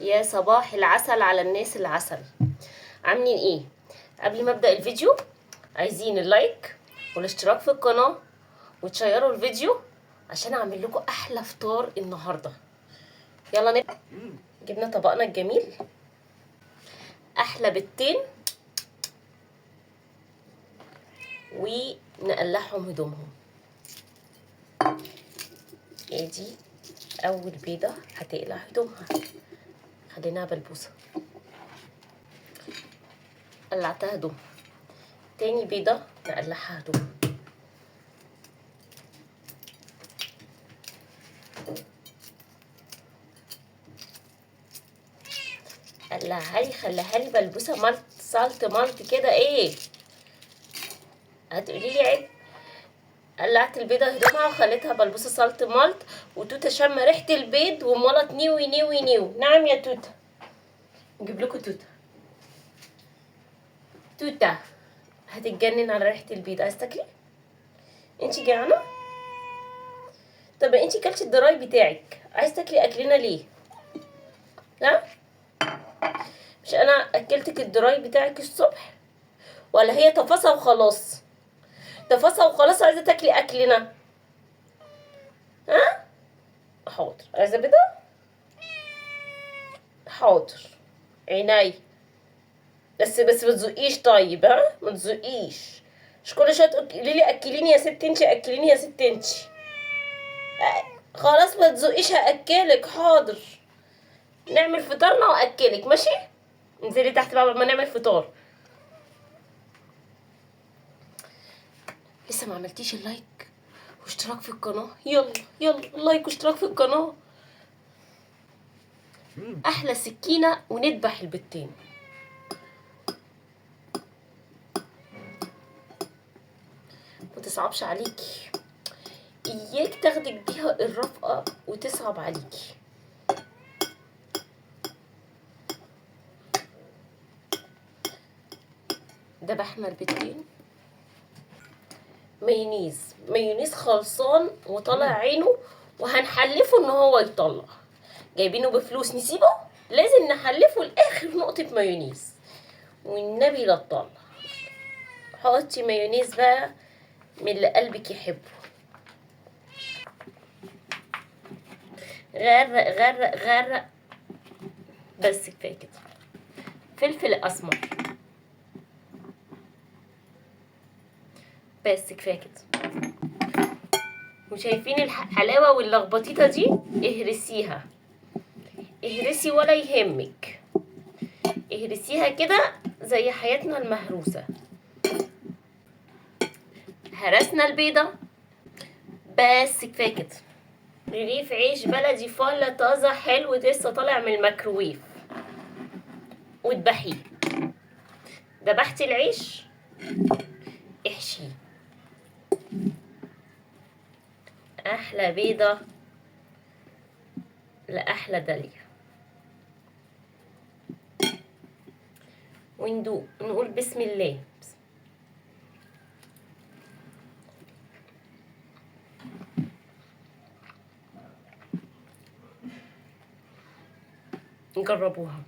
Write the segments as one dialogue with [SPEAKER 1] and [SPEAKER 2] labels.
[SPEAKER 1] يا صباح العسل على الناس العسل. عاملين ايه؟ قبل ما ابدا الفيديو عايزين اللايك والاشتراك في القناه وتشيروا الفيديو عشان اعمل لكم احلى فطار النهارده. يلا نبدا. جبنا طبقنا الجميل، احلى بيضتين ونقلعهم هدومهم. ادي اول بيضه هتقلع هدومها، خليناها بلبوسه، قلعتها هدوم. تاني بيضه نقلعها هدوم. قلعها لي، خليها لي بلبوسه مالت سالت مالت كده. ايه هتقولي لي عيب؟ قلعت البيضه هدومها وخليتها بلبوسه سالت مالت، وتوته شم ريحه البيض وملط نيوي نيوي نيو. نعم يا توته، نجيب لكم توته. توته هتتجنن على ريحه البيض. عايز تاكلي؟ انت جعانه؟ طب انت كلتي الدراي بتاعك، عايز تاكلي اكلنا ليه؟ ها؟ مش انا اكلتك الدراي بتاعك الصبح؟ ولا هي تفاصيل وخلاص؟ تفاصيل وخلاص عايزه تاكلي اكلنا؟ ها؟ حاضر. عايزه بيضه؟ حاضر عيني. بس ما تزقيش. طيب ها، ما تزقيش. مش كل شويه تقولي لي اكليني يا ست انت، اكليني يا ست انت. خلاص ما تزقيش، هاكلك. حاضر، نعمل فطارنا واكلك. ماشي؟ انزلي تحت بقى ما نعمل فطار. لسه ما عملتيش اللايك واشتراك في القناه؟ يلا يلا لايك واشتراك في القناه. احلى سكينه وندبح البتين. ما تصعبش عليكي، اياك تاخدك بيها الرفقه وتصعب عليكي. دبحنا البتين. مايونيز خلصان وطلع عينه، وهنحلفه ان هو يطلع. جايبينه بفلوس نسيبه؟ لازم نحلفه لاخر نقطه مايونيز، والنبي لا تطلع. حطي مايونيز بقى من اللي قلبك يحبه. غرق غرق غرق. بس كفايه كده. فلفل اسمر. بس كفايه كده. وشايفين الحلاوه واللخبطيطه دي؟ اهرسيها، اهرسي ولا يهمك. اهرسيها كده زي حياتنا المهروسه. هرسنا البيضه، بس كفايه كده. رغيف عيش بلدي فله طازه حلو لسه طالع من الميكروويف، وتبحيه. دبحتي العيش، احشيه. احلى بيضه لاحلى دليا. وندوق، نقول بسم الله. نجربوها.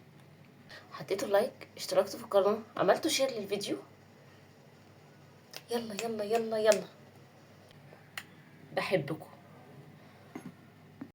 [SPEAKER 1] حطيتوا لايك، اشتركتوا في القناه، عملتوا شير للفيديو. يلا يلا يلا يلا، بحبكم.